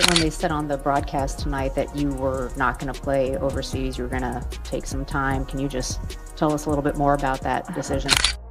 When they said on the broadcast tonight that you were not going to play overseas, you were going to take some time. Can you just tell us a little bit more about that decision?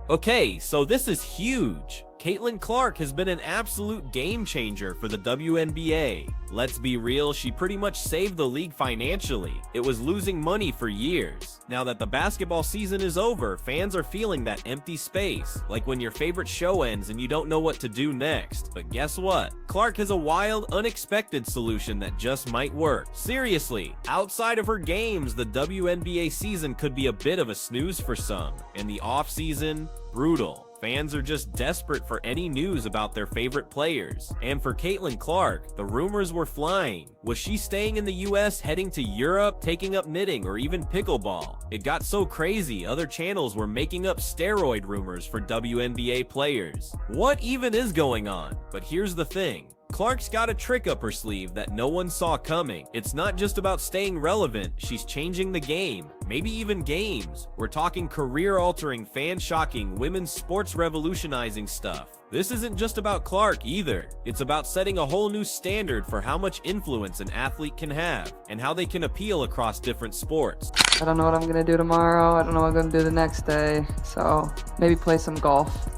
Okay, so this is huge. Caitlin Clark has been an absolute game changer for the WNBA. Let's be real, she pretty much saved the league financially. It was losing money for years. Now that the basketball season is over, fans are feeling that empty space, like when your favorite show ends and you don't know what to do next. But guess what? Clark has a wild, unexpected solution that just might work. Seriously, outside of her games, the WNBA season could be a bit of a snooze for some, and the off-season, brutal. Fans are just desperate for any news about their favorite players. And for Caitlin Clark, the rumors were flying. Was she staying in the US, heading to Europe, taking up knitting, or even pickleball? It got so crazy, other channels were making up steroid rumors for WNBA players. What even is going on? But here's the thing. Clark's got a trick up her sleeve that no one saw coming. It's not just about staying relevant, she's changing the game, maybe even games. We're talking career-altering, fan-shocking, women's sports revolutionizing stuff. This isn't just about Clark either. It's about setting a whole new standard for how much influence an athlete can have, and how they can appeal across different sports. I don't know what I'm gonna do tomorrow, I don't know what I'm gonna do the next day, so maybe play some golf.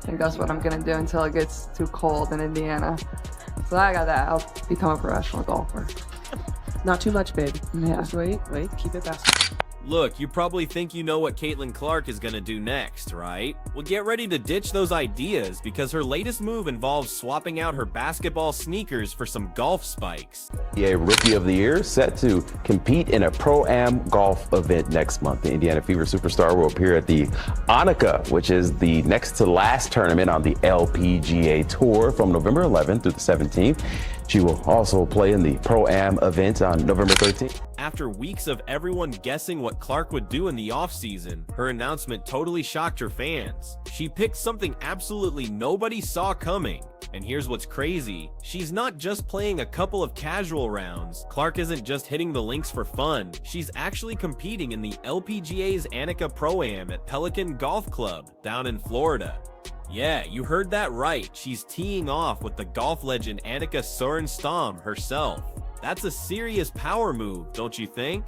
I think that's what I'm gonna do until it gets too cold in Indiana. So I got that. I'll become a professional golfer. Not too much, babe. Yeah. Just wait, keep it basketball. Look, you probably think you know what Caitlin Clark is gonna do next, right? Well, get ready to ditch those ideas because her latest move involves swapping out her basketball sneakers for some golf spikes. A Rookie of the Year set to compete in a Pro-Am golf event next month. The Indiana Fever superstar will appear at the Annika, which is the next to last tournament on the LPGA Tour from November 11th through the 17th. She will also play in the Pro-Am event on November 13th. After weeks of everyone guessing what Clark would do in the offseason, her announcement totally shocked her fans. She picked something absolutely nobody saw coming. And here's what's crazy, she's not just playing a couple of casual rounds. Clark isn't just hitting the links for fun, she's actually competing in the LPGA's Annika Pro-Am at Pelican Golf Club down in Florida. Yeah, you heard that right, she's teeing off with the golf legend Annika Sorenstam herself. That's a serious power move, don't you think?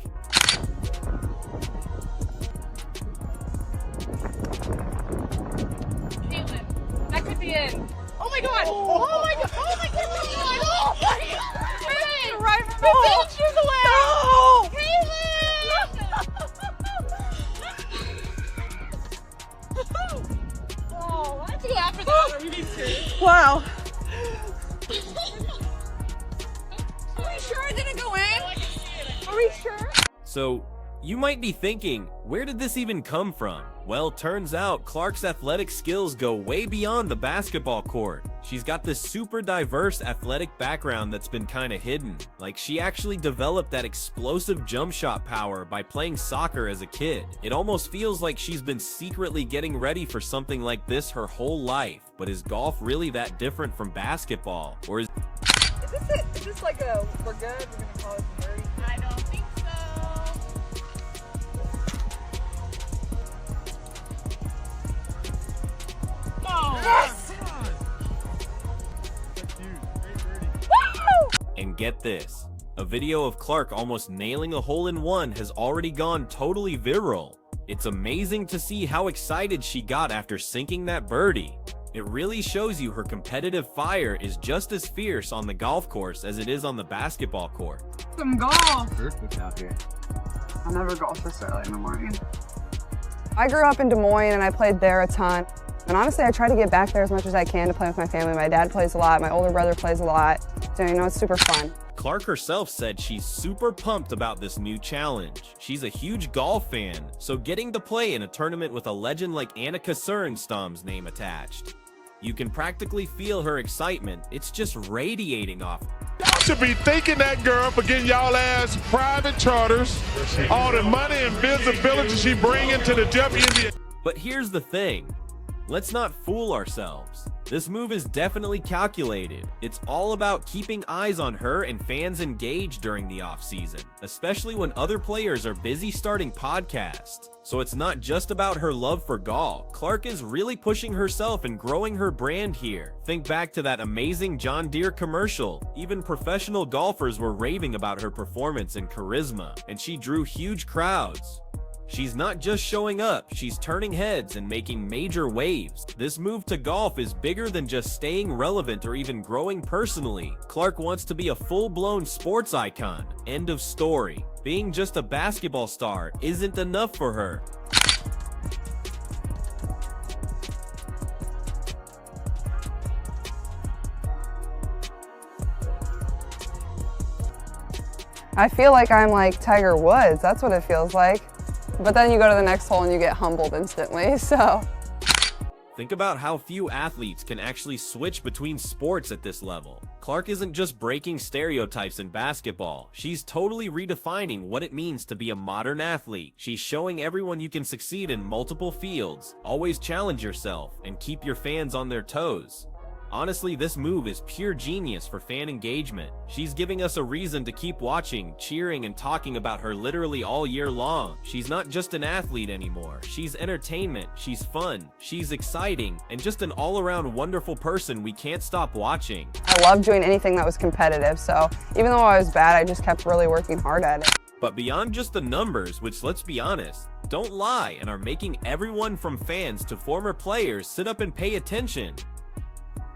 Caitlin, that could be it. Oh my god! Oh my god! Oh my god! Oh my god! Caitlin, right from the beach is away! No! Caitlin! Oh, I have to go after that. Are you being serious? Wow. Are we sure it didn't go in? Are we sure? So, you might be thinking, where did this even come from? Well, turns out Clark's athletic skills go way beyond the basketball court. She's got this super diverse athletic background that's been kinda hidden. Like, she actually developed that explosive jump shot power by playing soccer as a kid. It almost feels like she's been secretly getting ready for something like this her whole life. But is golf really that different from basketball? Or is Is this it? Is this like a, we're good? We're gonna call it a birdie? I don't think so. Oh! Yes! Woo! And get this, a video of Clark almost nailing a hole-in-one has already gone totally viral. It's amazing to see how excited she got after sinking that birdie. It really shows you her competitive fire is just as fierce on the golf course as it is on the basketball court. Some golf. Perfect out here. I never golf this early in the morning. I grew up in Des Moines and I played there a ton. And honestly, I try to get back there as much as I can to play with my family. My dad plays a lot, my older brother plays a lot. So, you know, it's super fun. Clark herself said she's super pumped about this new challenge. She's a huge golf fan, so getting to play in a tournament with a legend like Annika Sorenstam's name attached. You can practically feel her excitement. It's just radiating off. Y'all should be thanking that girl for getting y'all ass private charters, all the money and visibility she bring into the WNBA. But here's the thing. Let's not fool ourselves. This move is definitely calculated. It's all about keeping eyes on her and fans engaged during the offseason, especially when other players are busy starting podcasts. So it's not just about her love for golf. Clark is really pushing herself and growing her brand here. Think back to that amazing John Deere commercial. Even professional golfers were raving about her performance and charisma, and she drew huge crowds. She's not just showing up, she's turning heads and making major waves. This move to golf is bigger than just staying relevant or even growing personally. Clark wants to be a full-blown sports icon. End of story. Being just a basketball star isn't enough for her. I feel like I'm like Tiger Woods. That's what it feels like. But then you go to the next hole and you get humbled instantly, so. Think about how few athletes can actually switch between sports at this level. Clark isn't just breaking stereotypes in basketball. She's totally redefining what it means to be a modern athlete. She's showing everyone you can succeed in multiple fields. Always challenge yourself and keep your fans on their toes. Honestly, this move is pure genius for fan engagement. She's giving us a reason to keep watching, cheering, and talking about her literally all year long. She's not just an athlete anymore. She's entertainment, she's fun, she's exciting, and just an all-around wonderful person we can't stop watching. I loved doing anything that was competitive, so even though I was bad, I just kept really working hard at it. But beyond just the numbers, which, let's be honest, don't lie and are making everyone from fans to former players sit up and pay attention.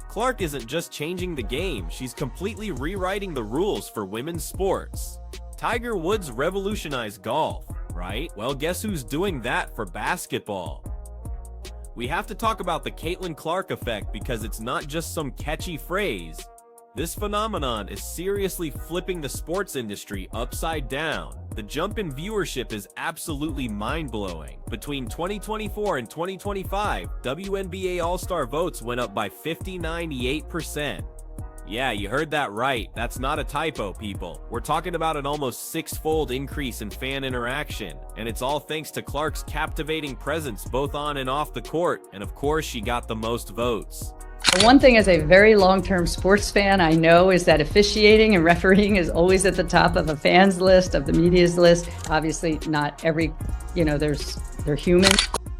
Clark isn't just changing the game, she's completely rewriting the rules for women's sports. Tiger Woods revolutionized golf, right? Well, guess who's doing that for basketball? We have to talk about the Caitlin Clark effect because it's not just some catchy phrase. This phenomenon is seriously flipping the sports industry upside down. The jump in viewership is absolutely mind-blowing. Between 2024 and 2025, WNBA All-Star votes went up by 98%. Yeah, you heard that right. That's not a typo, people. We're talking about an almost six-fold increase in fan interaction, and it's all thanks to Clark's captivating presence both on and off the court, and of course, she got the most votes. The one thing as a very long-term sports fan I know is that officiating and refereeing is always at the top of a fan's list, of the media's list. Obviously, not every, they're human.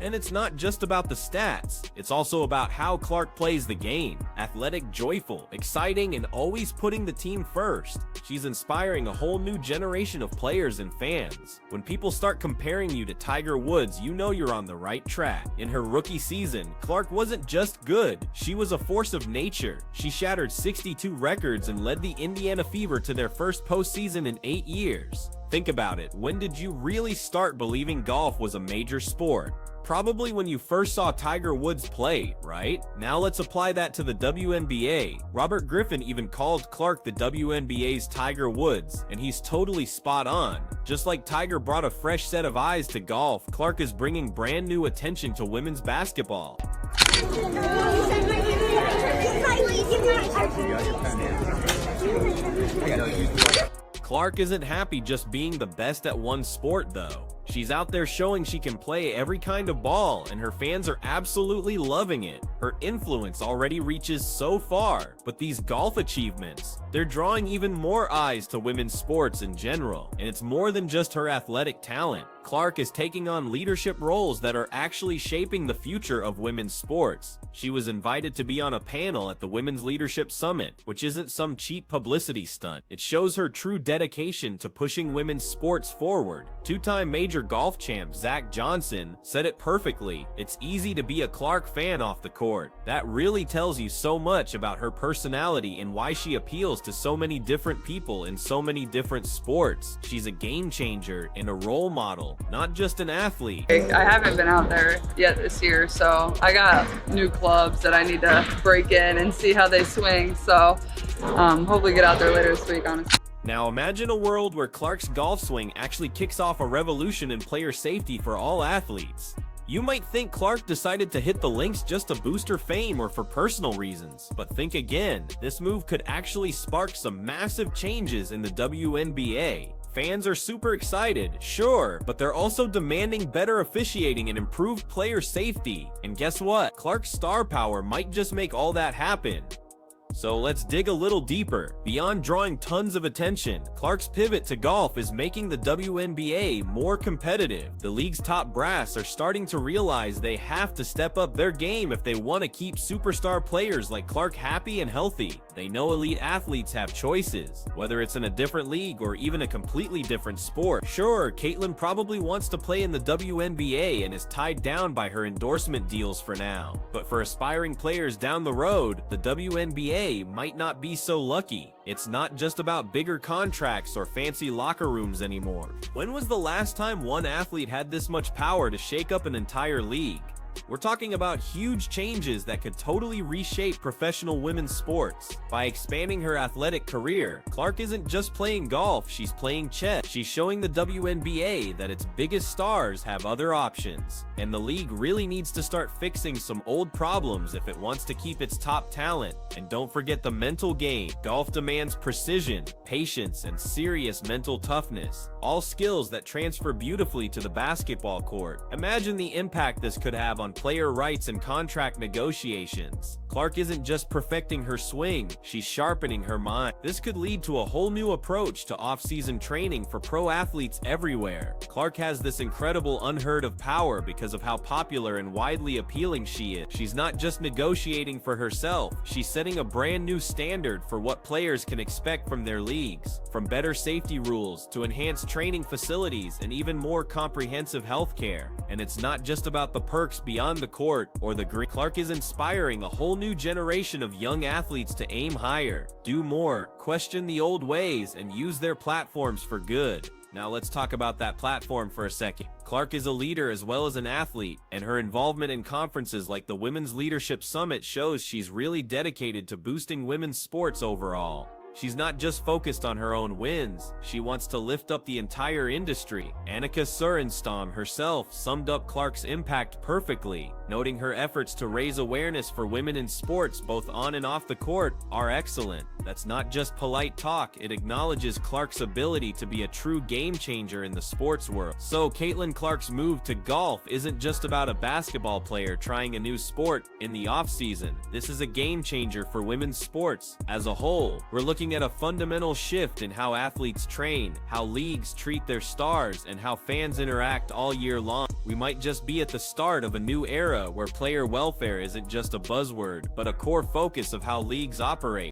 And it's not just about the stats, it's also about how Clark plays the game. Athletic, joyful, exciting, and always putting the team first. She's inspiring a whole new generation of players and fans. When people start comparing you to Tiger Woods, you know you're on the right track. In her rookie season, Clark wasn't just good, she was a force of nature. She shattered 62 records and led the Indiana Fever to their first postseason in 8 years. Think about it, when did you really start believing golf was a major sport? Probably when you first saw Tiger Woods play, right? Now let's apply that to the WNBA. Robert Griffin even called Clark the WNBA's Tiger Woods, and he's totally spot on. Just like Tiger brought a fresh set of eyes to golf, Clark is bringing brand new attention to women's basketball. Clark isn't happy just being the best at one sport, though. She's out there showing she can play every kind of ball, and her fans are absolutely loving it. Her influence already reaches so far, but these golf achievements, they're drawing even more eyes to women's sports in general, and it's more than just her athletic talent. Clark is taking on leadership roles that are actually shaping the future of women's sports. She was invited to be on a panel at the Women's Leadership Summit, which isn't some cheap publicity stunt. It shows her true dedication to pushing women's sports forward. Two-time major golf champ Zach Johnson said it perfectly. It's easy to be a Clark fan off the court. That really tells you so much about her personality and why she appeals to so many different people in so many different sports. She's a game changer and a role model, not just an athlete. I haven't been out there yet this year, so I got new clubs that I need to break in and see how they swing. So hopefully get out there later this week, honestly. Now imagine a world where Clark's golf swing actually kicks off a revolution in player safety for all athletes. You might think Clark decided to hit the links just to boost her fame or for personal reasons, but think again, this move could actually spark some massive changes in the WNBA. Fans are super excited, sure, but they're also demanding better officiating and improved player safety. And guess what? Clark's star power might just make all that happen. So let's dig a little deeper. Beyond drawing tons of attention, Clark's pivot to golf is making the WNBA more competitive. The league's top brass are starting to realize they have to step up their game if they want to keep superstar players like Clark happy and healthy. They know elite athletes have choices, whether it's in a different league or even a completely different sport. Sure, Caitlin probably wants to play in the WNBA and is tied down by her endorsement deals for now. But for aspiring players down the road, the WNBA might not be so lucky. It's not just about bigger contracts or fancy locker rooms anymore. When was the last time one athlete had this much power to shake up an entire league? We're talking about huge changes that could totally reshape professional women's sports. By expanding her athletic career, Clark isn't just playing golf, she's playing chess. She's showing the WNBA that its biggest stars have other options. And the league really needs to start fixing some old problems if it wants to keep its top talent. And don't forget the mental game. Golf demands precision, patience, and serious mental toughness. All skills that transfer beautifully to the basketball court. Imagine the impact this could have on player rights and contract negotiations. Clark isn't just perfecting her swing, she's sharpening her mind. This could lead to a whole new approach to off-season training for pro athletes everywhere. Clark has this incredible unheard of power because of how popular and widely appealing she is. She's not just negotiating for herself, she's setting a brand new standard for what players can expect from their leagues. From better safety rules to enhanced training facilities and even more comprehensive health care. And it's not just about the perks beyond the court or the green. Clark is inspiring a whole new generation of young athletes to aim higher, do more, question the old ways, and use their platforms for good. Now let's talk about that platform for a second. Clark is a leader as well as an athlete, and her involvement in conferences like the Women's Leadership Summit shows she's really dedicated to boosting women's sports overall. She's not just focused on her own wins, she wants to lift up the entire industry. Annika Sorenstam herself summed up Clark's impact perfectly, noting her efforts to raise awareness for women in sports both on and off the court are excellent. That's not just polite talk, it acknowledges Clark's ability to be a true game changer in the sports world. So Caitlin Clark's move to golf isn't just about a basketball player trying a new sport in the offseason. This is a game changer for women's sports as a whole. We're looking at a fundamental shift in how athletes train, how leagues treat their stars, and how fans interact all year long. We might just be at the start of a new era where player welfare isn't just a buzzword, but a core focus of how leagues operate.